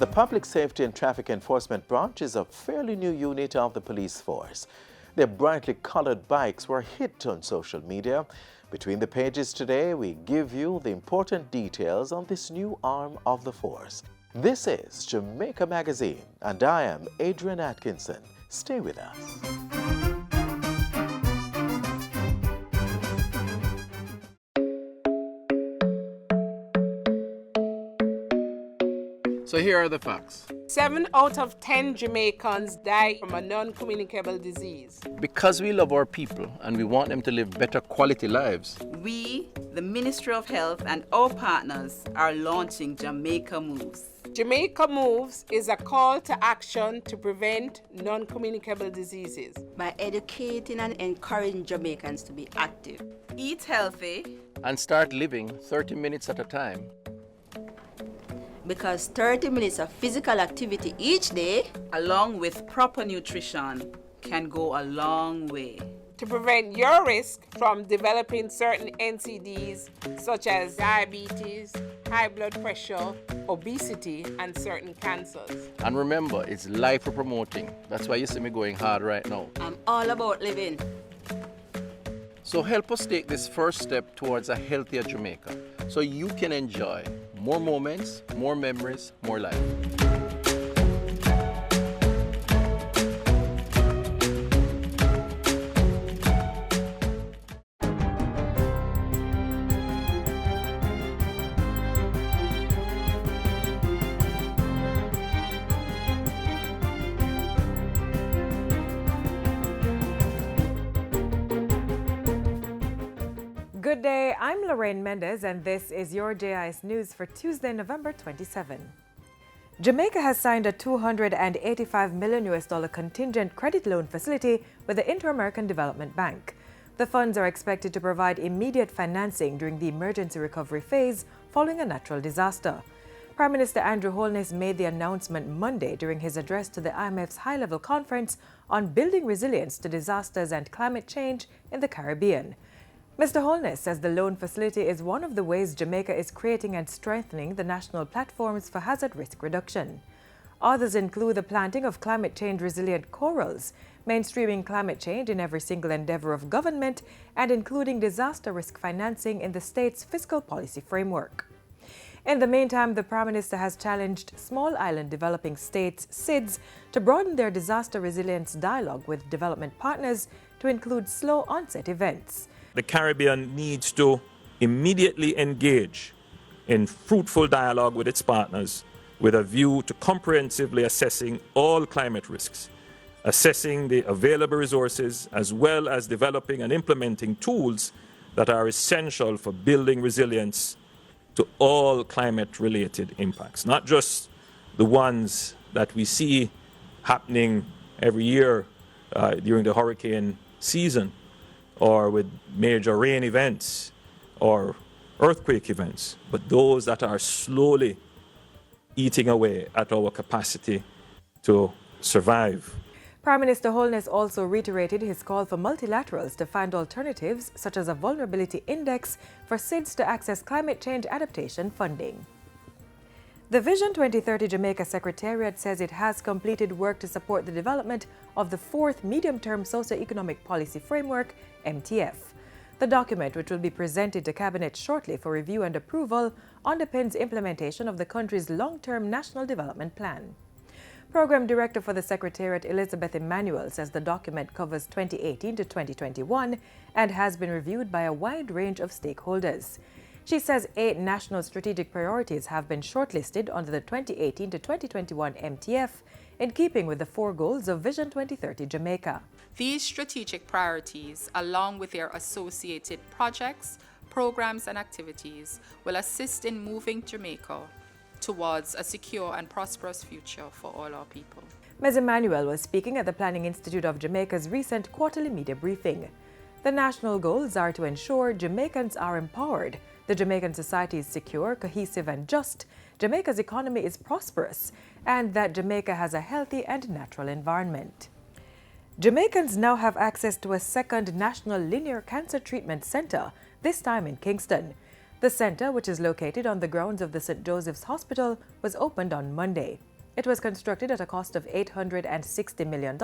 The Public Safety and Traffic Enforcement Branch is a fairly new unit of the police force. Their brightly colored bikes were a hit on social media. Between the pages today, we give you the important details on this new arm of the force. This is Jamaica Magazine, and I am Adrian Atkinson. Stay with us. So here are the facts. 7 out of 10 Jamaicans die from a non-communicable disease. Because we love our people and we want them to live better quality lives, we, the Ministry of Health and our partners, are launching Jamaica Moves. Jamaica Moves is a call to action to prevent non-communicable diseases. By educating and encouraging Jamaicans to be active. Eat healthy. and start living 30 minutes at a time. Because 30 minutes of physical activity each day, along with proper nutrition, can go a long way. To prevent your risk from developing certain NCDs such as diabetes, high blood pressure, obesity, and certain cancers. And remember, it's life we're promoting. That's why you see me going hard right now. I'm all about living. So help us take this first step towards a healthier Jamaica so you can enjoy more moments, more memories, more life. Good day, I'm Lorraine Mendez, and this is your JIS News for Tuesday, November 27. Jamaica has signed a $285 million contingent credit loan facility with the Inter-American Development Bank. The funds are expected to provide immediate financing during the emergency recovery phase following a natural disaster. Prime Minister Andrew Holness made the announcement Monday during his address to the IMF's high-level conference on building resilience to disasters and climate change in the Caribbean. Mr. Holness says the loan facility is one of the ways Jamaica is creating and strengthening the national platforms for hazard risk reduction. Others include the planting of climate change resilient corals, mainstreaming climate change in every single endeavor of government, and including disaster risk financing in the state's fiscal policy framework. In the meantime, the Prime Minister has challenged small island developing states, SIDS, to broaden their disaster resilience dialogue with development partners to include slow onset events. The Caribbean needs to immediately engage in fruitful dialogue with its partners with a view to comprehensively assessing all climate risks, assessing the available resources, as well as developing and implementing tools that are essential for building resilience to all climate-related impacts, not just the ones that we see happening every year during the hurricane season, or with major rain events or earthquake events, but those that are slowly eating away at our capacity to survive. Prime Minister Holness also reiterated his call for multilaterals to find alternatives, such as a vulnerability index for SIDS to access climate change adaptation funding. The Vision 2030 Jamaica Secretariat says it has completed work to support the development of the 4th Medium-Term Socio-Economic Policy Framework, MTF. The document, which will be presented to Cabinet shortly for review and approval, underpins implementation of the country's long-term national development plan. Program Director for the Secretariat, Elizabeth Emmanuel, says the document covers 2018 to 2021 and has been reviewed by a wide range of stakeholders. She says 8 national strategic priorities have been shortlisted under the 2018 to 2021 MTF, in keeping with the 4 goals of Vision 2030 Jamaica. These strategic priorities, along with their associated projects, programs, and activities, will assist in moving Jamaica towards a secure and prosperous future for all our people. Ms. Emmanuel was speaking at the Planning Institute of Jamaica's recent quarterly media briefing. The national goals are to ensure Jamaicans are empowered, the Jamaican society is secure, cohesive, and just, Jamaica's economy is prosperous, and that Jamaica has a healthy and natural environment. Jamaicans now have access to a second National Linear Cancer Treatment Center, this time in Kingston. The center, which is located on the grounds of the St. Joseph's Hospital, was opened on Monday. It was constructed at a cost of $860 million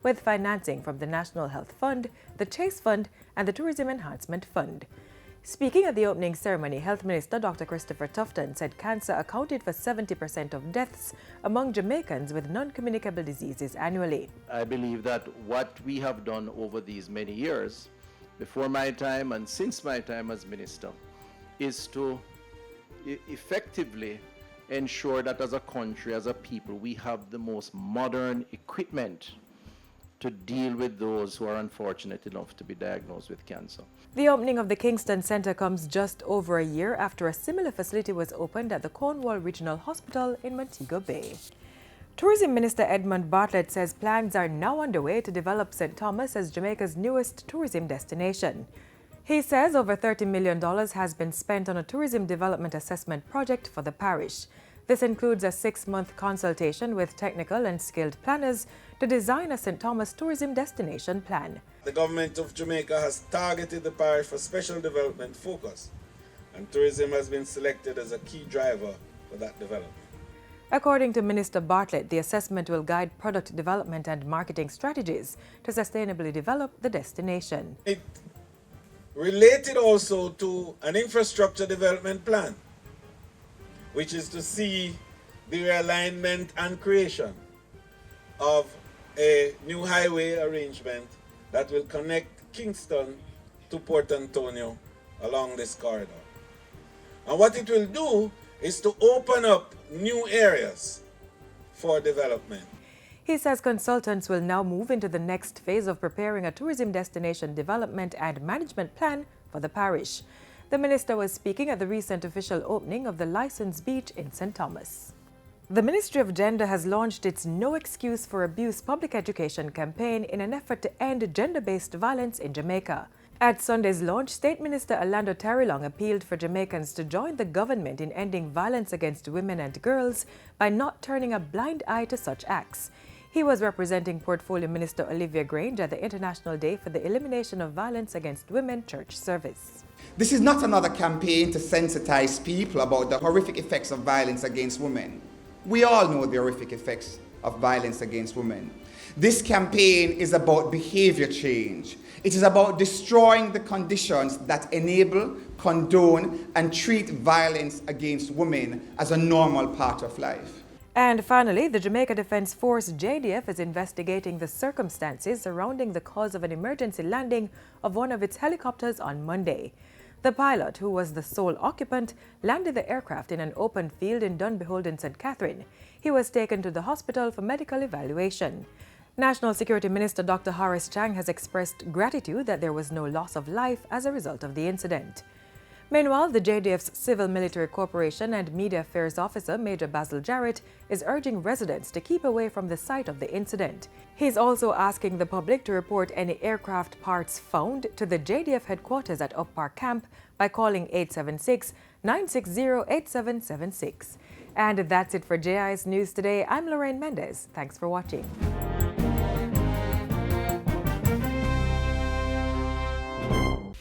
with financing from the National Health Fund, the Chase Fund, and the Tourism Enhancement Fund. Speaking at the opening ceremony, Health Minister Dr. Christopher Tufton said cancer accounted for 70% of deaths among Jamaicans with non-communicable diseases annually. I believe that what we have done over these many years, before my time and since my time as minister, is to effectively ensure that as a country, as a people, we have the most modern equipment to deal with those who are unfortunate enough to be diagnosed with cancer. The opening of the Kingston Centre comes just over a year after a similar facility was opened at the Caenwood Regional Hospital in Montego Bay. Tourism Minister Edmund Bartlett says plans are now underway to develop St. Thomas as Jamaica's newest tourism destination. He says over $30 million has been spent on a tourism development assessment project for the parish. This includes a 6-month consultation with technical and skilled planners to design a St. Thomas tourism destination plan. The government of Jamaica has targeted the parish for special development focus, and tourism has been selected as a key driver for that development. According to Minister Bartlett, the assessment will guide product development and marketing strategies to sustainably develop the destination. It related also to an infrastructure development plan, which is to see the realignment and creation of a new highway arrangement that will connect Kingston to Port Antonio along this corridor. And what it will do is to open up new areas for development. He says consultants will now move into the next phase of preparing a tourism destination development and management plan for the parish. The minister was speaking at the recent official opening of the Licensed Beach in St. Thomas. The Ministry of Gender has launched its No Excuse for Abuse public education campaign in an effort to end gender-based violence in Jamaica. At Sunday's launch, State Minister Orlando Tarilong appealed for Jamaicans to join the government in ending violence against women and girls by not turning a blind eye to such acts. He was representing Portfolio Minister Olivia Grange at the International Day for the Elimination of Violence Against Women church service. This is not another campaign to sensitize people about the horrific effects of violence against women. We all know the horrific effects of violence against women. This campaign is about behavior change. It is about destroying the conditions that enable, condone, and treat violence against women as a normal part of life. And finally, the Jamaica Defence Force JDF is investigating the circumstances surrounding the cause of an emergency landing of one of its helicopters on Monday. The pilot, who was the sole occupant, landed the aircraft in an open field in Dunbehold in St. Catherine. He was taken to the hospital for medical evaluation. National Security Minister Dr. Horace Chang has expressed gratitude that there was no loss of life as a result of the incident. Meanwhile, the JDF's Civil Military Corporation and Media Affairs Officer Major Basil Jarrett is urging residents to keep away from the site of the incident. He's also asking the public to report any aircraft parts found to the JDF headquarters at Up Park Camp by calling 876-960-8776. And that's it for JIS News Today. I'm Lorraine Mendez. Thanks for watching.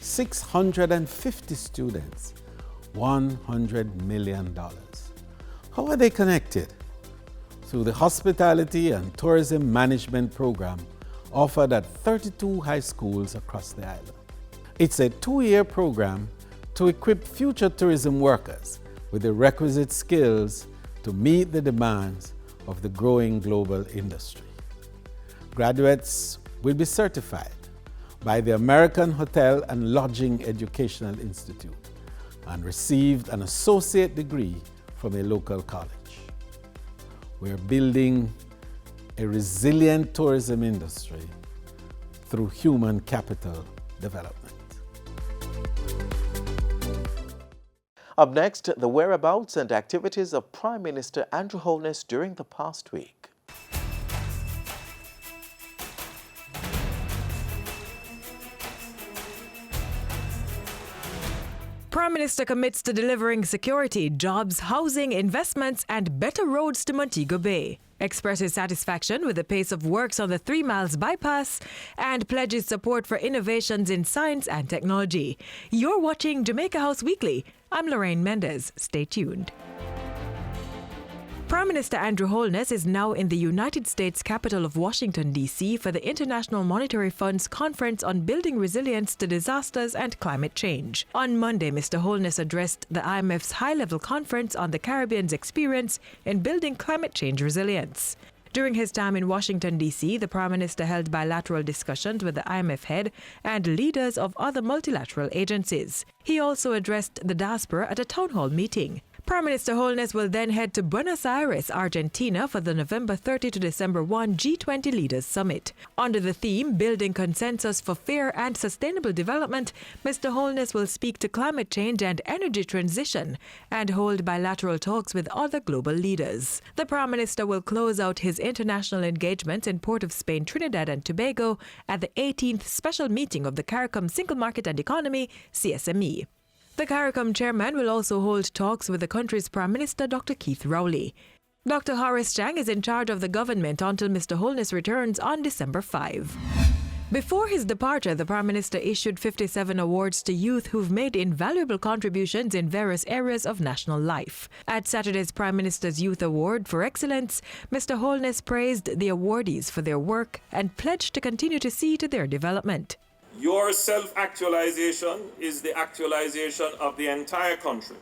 $650 students, $100 million. How are they connected? Through the Hospitality and Tourism Management Program offered at 32 high schools across the island. It's a 2-year program to equip future tourism workers with the requisite skills to meet the demands of the growing global industry. Graduates will be certified by the American Hotel and Lodging Educational Institute and received an associate degree from a local college. We're building a resilient tourism industry through human capital development. Up next, the whereabouts and activities of Prime Minister Andrew Holness during the past week. Prime Minister commits to delivering security, jobs, housing, investments, and better roads to Montego Bay. Expresses satisfaction with the pace of works on the 3 Miles bypass and pledges support for innovations in science and technology. You're watching Jamaica House Weekly. I'm Lorraine Mendez. Stay tuned. Prime Minister Andrew Holness is now in the United States capital of Washington, D.C. for the International Monetary Fund's Conference on Building Resilience to Disasters and Climate Change. On Monday, Mr. Holness addressed the IMF's high-level conference on the Caribbean's experience in building climate change resilience. During his time in Washington, D.C., the Prime Minister held bilateral discussions with the IMF head and leaders of other multilateral agencies. He also addressed the diaspora at a town hall meeting. Prime Minister Holness will then head to Buenos Aires, Argentina for the November 30 to December 1 G20 Leaders Summit. Under the theme, Building Consensus for Fair and Sustainable Development, Mr. Holness will speak to climate change and energy transition and hold bilateral talks with other global leaders. The Prime Minister will close out his international engagements in Port of Spain, Trinidad and Tobago at the 18th Special Meeting of the CARICOM Single Market and Economy, CSME. The CARICOM chairman will also hold talks with the country's Prime Minister, Dr. Keith Rowley. Dr. Horace Chang is in charge of the government until Mr. Holness returns on December 5. Before his departure, the Prime Minister issued 57 awards to youth who've made invaluable contributions in various areas of national life. At Saturday's Prime Minister's Youth Award for Excellence, Mr. Holness praised the awardees for their work and pledged to continue to see to their development. Your self-actualization is the actualization of the entire country.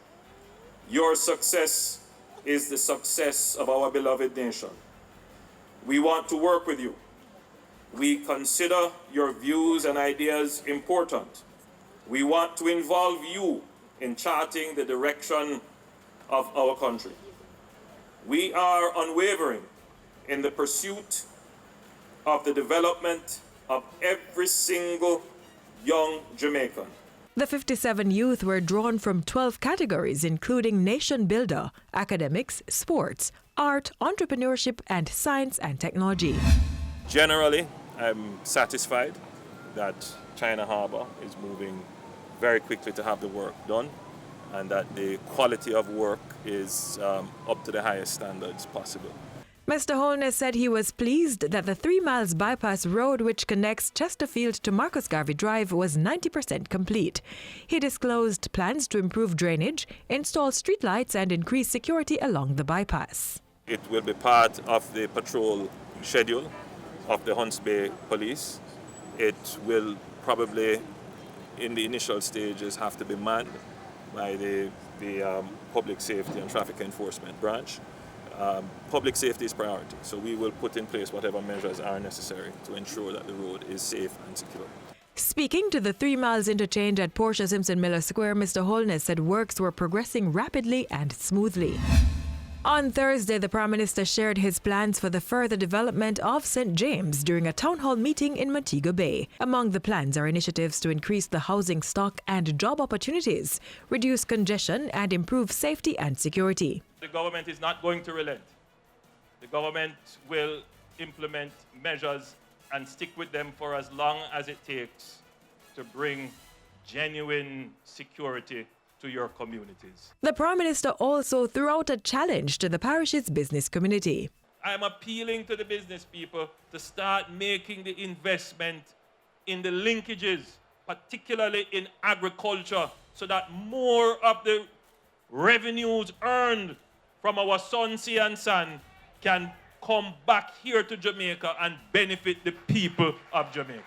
Your success is the success of our beloved nation. We want to work with you. We consider your views and ideas important. We want to involve you in charting the direction of our country. We are unwavering in the pursuit of the development of every single young Jamaican. The 57 youth were drawn from 12 categories, including nation builder, academics, sports, art, entrepreneurship, and science and technology. Generally, I'm satisfied that China Harbour is moving very quickly to have the work done, and that the quality of work is up to the highest standards possible. Mr. Holness said he was pleased that the 3 miles bypass road which connects Chesterfield to Marcus Garvey Drive was 90% complete. He disclosed plans to improve drainage, install streetlights and increase security along the bypass. It will be part of the patrol schedule of the Hunts Bay Police. It will probably, in the initial stages, have to be manned by the Public Safety and Traffic Enforcement branch. Public safety is priority, so we will put in place whatever measures are necessary to ensure that the road is safe and secure. Speaking to the 3 miles interchange at Portia Simpson Miller Square, Mr. Holness said works were progressing rapidly and smoothly. On Thursday, the Prime Minister shared his plans for the further development of St. James during a town hall meeting in Montego Bay. Among the plans are initiatives to increase the housing stock and job opportunities, reduce congestion and improve safety and security. The government is not going to relent. The government will implement measures and stick with them for as long as it takes to bring genuine security to your communities. The Prime Minister also threw out a challenge to the parish's business community. I am appealing to the business people to start making the investment in the linkages, particularly in agriculture, so that more of the revenues earned from our sun, sea and sand can come back here to Jamaica and benefit the people of Jamaica.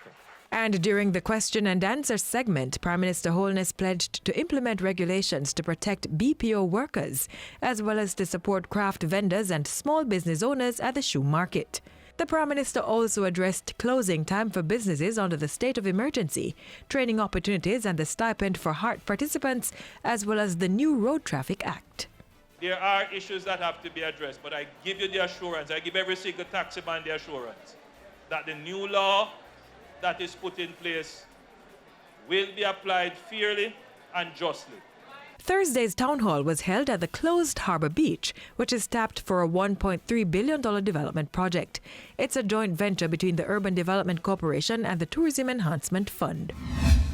And during the question and answer segment, Prime Minister Holness pledged to implement regulations to protect BPO workers, as well as to support craft vendors and small business owners at the shoe market. The Prime Minister also addressed closing time for businesses under the state of emergency, training opportunities and the stipend for HEART participants, as well as the new Road Traffic Act. There are issues that have to be addressed, but I give you the assurance, I give every single taxi man the assurance that the new law that is put in place will be applied fairly and justly. Thursday's town hall was held at the closed Harbour Beach, which is tapped for a $1.3 billion development project. It's a joint venture between the Urban Development Corporation and the Tourism Enhancement Fund.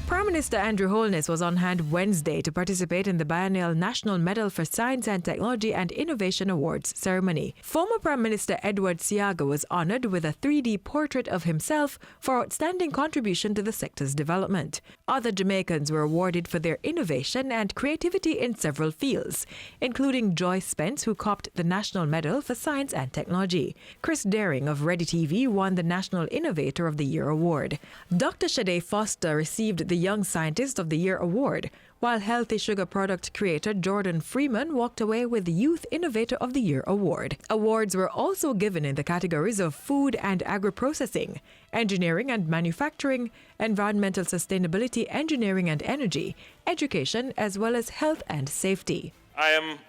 Prime Minister Andrew Holness was on hand Wednesday to participate in the Biennial National Medal for Science and Technology and Innovation Awards ceremony. Former Prime Minister Edward Seaga was honoured with a 3D portrait of himself for outstanding contribution to the sector's development. Other Jamaicans were awarded for their innovation and creativity in several fields, including Joy Spence, who copped the National Medal for Science and Technology. Chris Daring of Ready TV won the National Innovator of the Year award. Dr. Shade Foster received the Young Scientist of the Year award, while healthy sugar product creator Jordan Freeman walked away with the Youth Innovator of the Year award. Awards were also given in the categories of food and agri-processing, engineering and manufacturing, environmental sustainability, engineering and energy, education, as well as health and safety. I am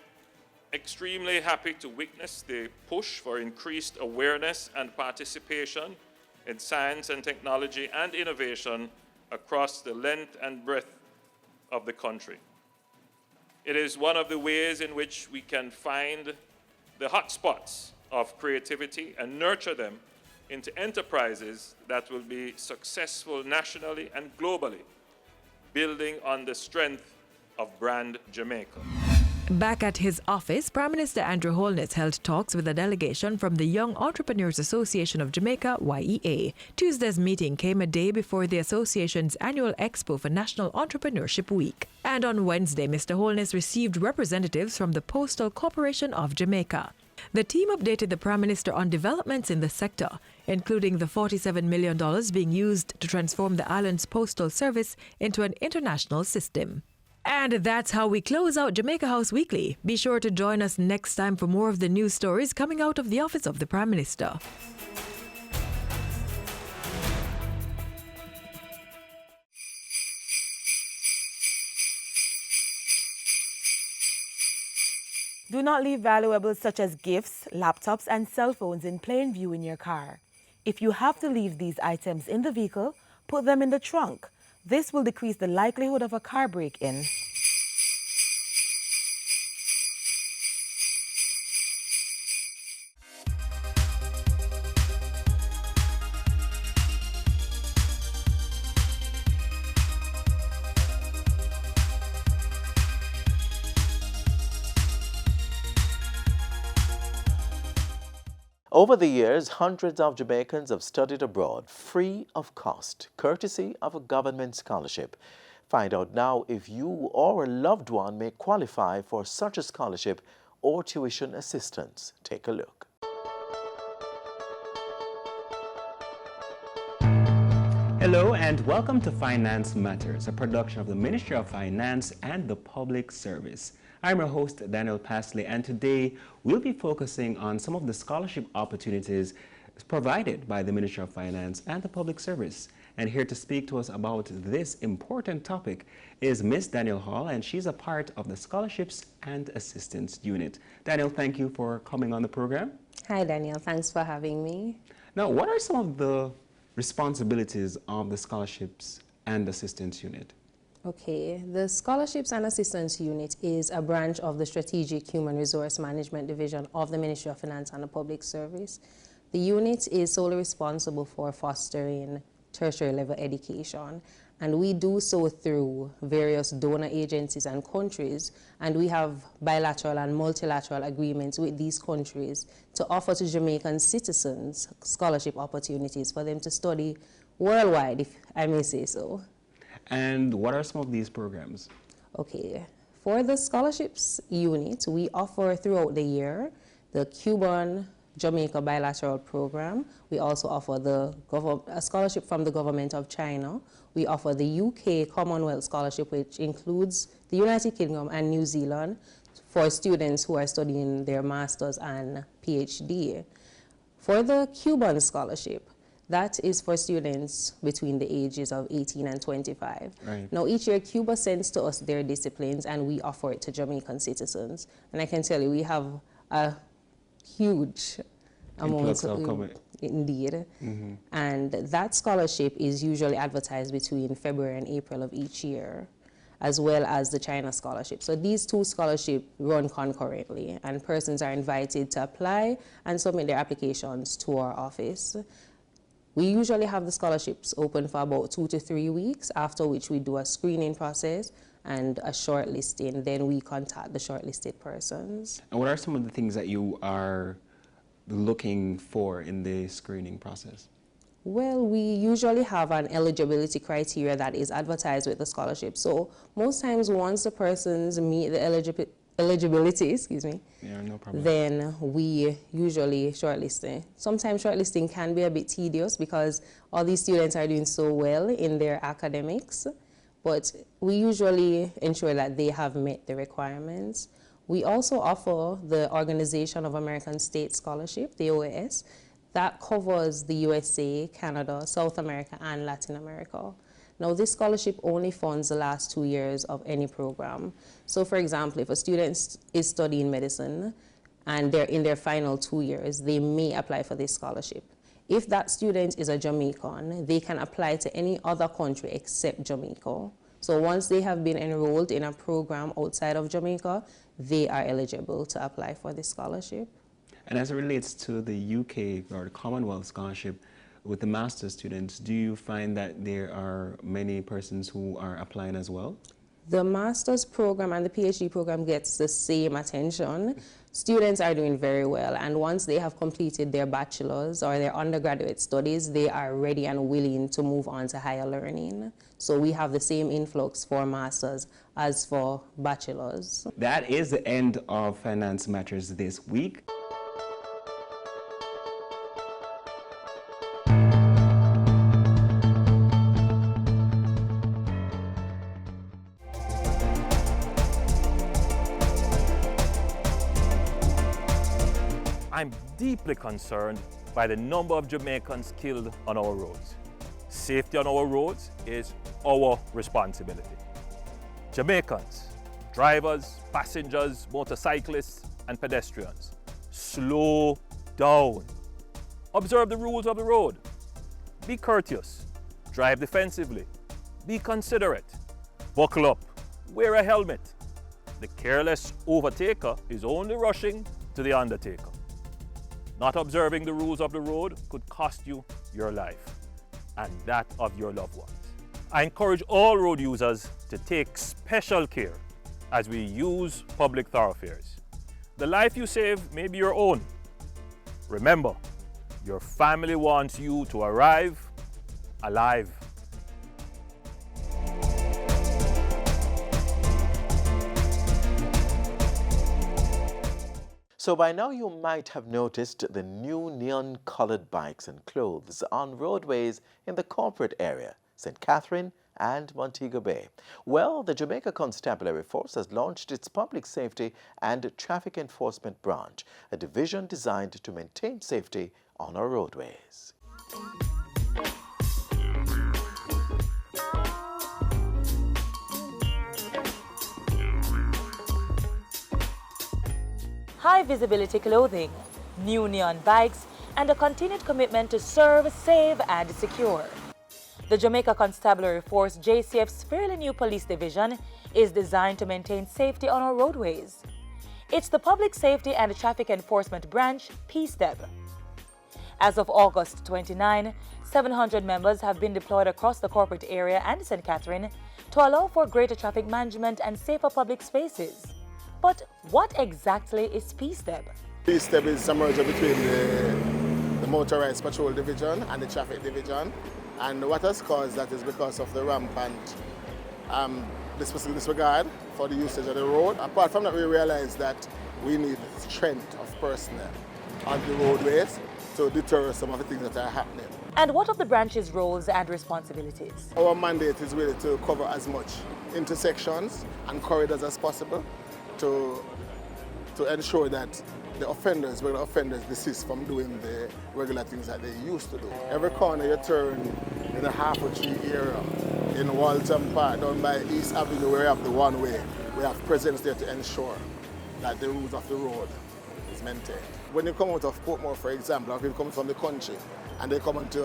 extremely happy to witness the push for increased awareness and participation in science and technology and innovation across the length and breadth of the country. It is one of the ways in which we can find the hotspots of creativity and nurture them into enterprises that will be successful nationally and globally, building on the strength of brand Jamaica. Back at his office, Prime Minister Andrew Holness held talks with a delegation from the Young Entrepreneurs Association of Jamaica, YEA. Tuesday's meeting came a day before the association's annual expo for National Entrepreneurship Week. And on Wednesday, Mr. Holness received representatives from the Postal Corporation of Jamaica. The team updated the Prime Minister on developments in the sector, including the $47 million being used to transform the island's postal service into an international system. And that's how we close out Jamaica House Weekly. Be sure to join us next time for more of the news stories coming out of the office of the Prime Minister. Do not leave valuables such as gifts, laptops, and cell phones in plain view in your car. If you have to leave these items in the vehicle, put them in the trunk. This will decrease the likelihood of a car break-in. Over the years, hundreds of Jamaicans have studied abroad free of cost, courtesy of a government scholarship. Find out now if you or a loved one may qualify for such a scholarship or tuition assistance. Take a look. Hello and welcome to Finance Matters, a production of the Ministry of Finance and the Public Service. I'm your host, Daniel Pasley, and today we'll be focusing on some of the scholarship opportunities provided by the Ministry of Finance and the Public Service. And here to speak to us about this important topic is Miss Danielle Hall, and she's a part of the Scholarships and Assistance Unit. Danielle, thank you for coming on the program. Hi, Danielle. Thanks for having me. Now, what are some of the responsibilities of the Scholarships and Assistance Unit? Okay, the Scholarships and Assistance Unit is a branch of the Strategic Human Resource Management Division of the Ministry of Finance and the Public Service. The unit is solely responsible for fostering tertiary level education, and we do so through various donor agencies and countries, and we have bilateral and multilateral agreements with these countries to offer to Jamaican citizens scholarship opportunities for them to study worldwide, if I may say so. And what are some of these programs? Okay, for the Scholarships Unit, we offer throughout the year the Cuban Jamaica bilateral program. We also offer a scholarship from the government of China. We offer the UK Commonwealth Scholarship, which includes the United Kingdom and New Zealand for students who are studying their master's and PhD. For the Cuban scholarship, that is for students between the ages of 18 and 25. Right. Now, each year, Cuba sends to us their disciplines, and we offer it to Jamaican citizens. And I can tell you, we have a huge amount of indeed. Mm-hmm. And that scholarship is usually advertised between February and April of each year, as well as the China scholarship. So these two scholarships run concurrently, and persons are invited to apply and submit their applications to our office. We usually have the scholarships open for about 2 to 3 weeks, after which we do a screening process and a shortlisting. Then we contact the shortlisted persons. And what are some of the things that you are looking for in the screening process? Well, we usually have an eligibility criteria that is advertised with the scholarship. So most times once the persons meet the eligibility, Yeah, no problem. then we usually shortlist it. Sometimes shortlisting can be a bit tedious because all these students are doing so well in their academics, but we usually ensure that they have met the requirements. We also offer the Organization of American States Scholarship, the OAS, that covers the USA, Canada, South America, and Latin America. Now, this scholarship only funds the last 2 years of any program. So, for example, if a student is studying medicine and they're in their final 2 years, they may apply for this scholarship. If that student is a Jamaican, they can apply to any other country except Jamaica. So once they have been enrolled in a program outside of Jamaica, they are eligible to apply for this scholarship. And as it relates to the UK or the Commonwealth Scholarship, with the master's students, do you find that there are many persons who are applying as well? The master's program and the PhD program gets the same attention. Students are doing very well, and once they have completed their bachelor's or their undergraduate studies, they are ready and willing to move on to higher learning. So we have the same influx for masters as for bachelor's. That is the end of Finance Matters this week. I'm deeply concerned by the number of Jamaicans killed on our roads. Safety on our roads is our responsibility. Jamaicans, drivers, passengers, motorcyclists, and pedestrians, slow down. Observe the rules of the road. Be courteous. Drive defensively. Be considerate. Buckle up. Wear a helmet. The careless overtaker is only rushing to the undertaker. Not observing the rules of the road could cost you your life and that of your loved ones. I encourage all road users to take special care as we use public thoroughfares. The life you save may be your own. Remember, your family wants you to arrive alive. So by now you might have noticed the new neon-colored bikes and clothes on roadways in the corporate area, St. Catherine and Montego Bay. Well, the Jamaica Constabulary Force has launched its Public Safety and Traffic Enforcement Branch, a division designed to maintain safety on our roadways. High visibility clothing, new neon bikes, and a continued commitment to serve, save, and secure. The Jamaica Constabulary Force JCF's fairly new police division is designed to maintain safety on our roadways. It's the Public Safety and Traffic Enforcement Branch, PSTEB. As of August 29, 700 members have been deployed across the corporate area and St. Catherine to allow for greater traffic management and safer public spaces. But what exactly is PSTEB? PSTEB is a merger between the Motorized Patrol Division and the Traffic Division. And what has caused that is because of the rampant disregard for the usage of the road. Apart from that, we realized that we need strength of personnel on the roadways to deter some of the things that are happening. And what of the branch's roles and responsibilities? Our mandate is really to cover as much intersections and corridors as possible to ensure that the offenders, regular offenders, desist from doing the regular things that they used to do. Every corner you turn in the Harper Tree area, in Walton Park, down by East Avenue where we have the one way, we have presence there to ensure that the rules of the road is maintained. When you come out of Portmore, for example, or people come from the country and they come into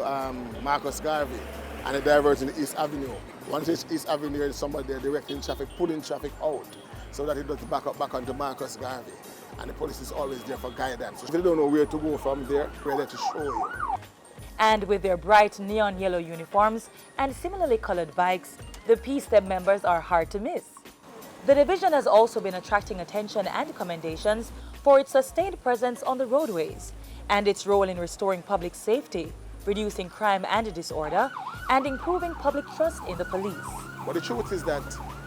Marcus Garvey and they divert in the East Avenue. Once it's East Avenue, there's somebody there directing traffic, pulling traffic out so that it doesn't back up back onto Marcus Garvey. And the police is always there for guidance. If you don't know where to go from there, we're there to show you. And with their bright neon yellow uniforms and similarly colored bikes, the P-Step members are hard to miss. The division has also been attracting attention and commendations for its sustained presence on the roadways and its role in restoring public safety, reducing crime and disorder, and improving public trust in the police. But the truth is that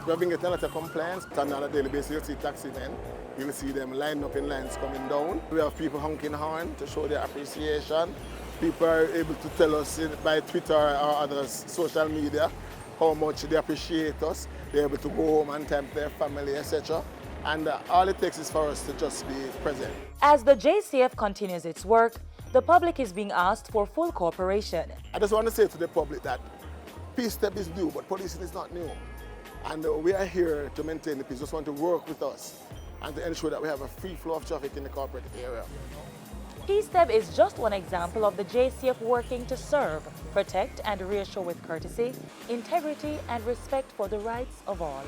we have been getting a lot of complaints. On a daily basis, you'll see taxi men, you'll see them lined up in lines coming down. We have people honking horn to show their appreciation. People are able to tell us by Twitter or other social media how much they appreciate us. They're able to go home on time to their family, etc. And all it takes is for us to just be present. As the JCF continues its work, the public is being asked for full cooperation. I just want to say to the public that P-Step is new, but policing is not new. And we are here to maintain the peace. Just want to work with us and to ensure that we have a free flow of traffic in the corporate area. P-Step is just one example of the JCF working to serve, protect, and reassure with courtesy, integrity, and respect for the rights of all.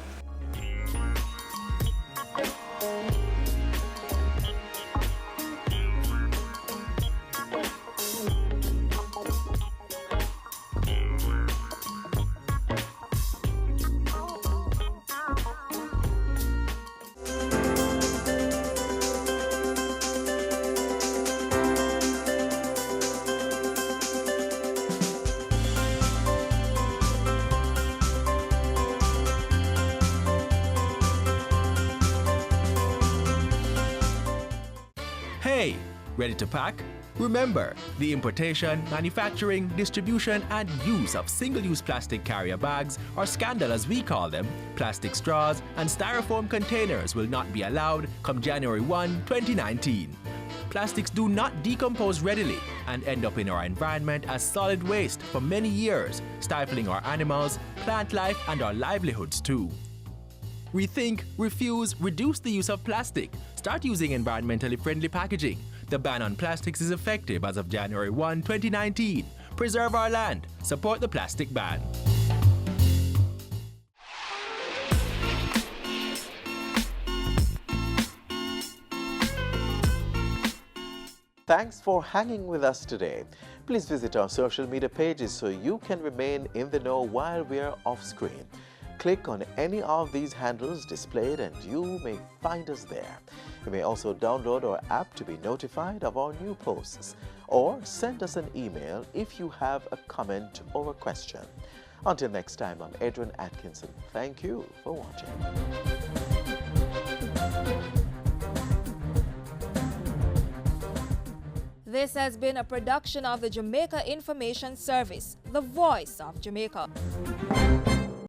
Hey, ready to pack? Remember, the importation, manufacturing, distribution, and use of single-use plastic carrier bags, or scandal as we call them, plastic straws, and styrofoam containers will not be allowed come January 1, 2019. Plastics do not decompose readily and end up in our environment as solid waste for many years, stifling our animals, plant life, and our livelihoods too. Rethink, refuse, reduce the use of plastic. Start using environmentally friendly packaging. The ban on plastics is effective as of January 1, 2019. Preserve our land. Support the plastic ban. Thanks for hanging with us today. Please visit our social media pages so you can remain in the know while we are off screen. Click on any of these handles displayed and you may find us there. You may also download our app to be notified of our new posts, or send us an email if you have a comment or a question. Until next time, I'm Adrian Atkinson. Thank you for watching. This has been a production of the Jamaica Information Service, the voice of Jamaica.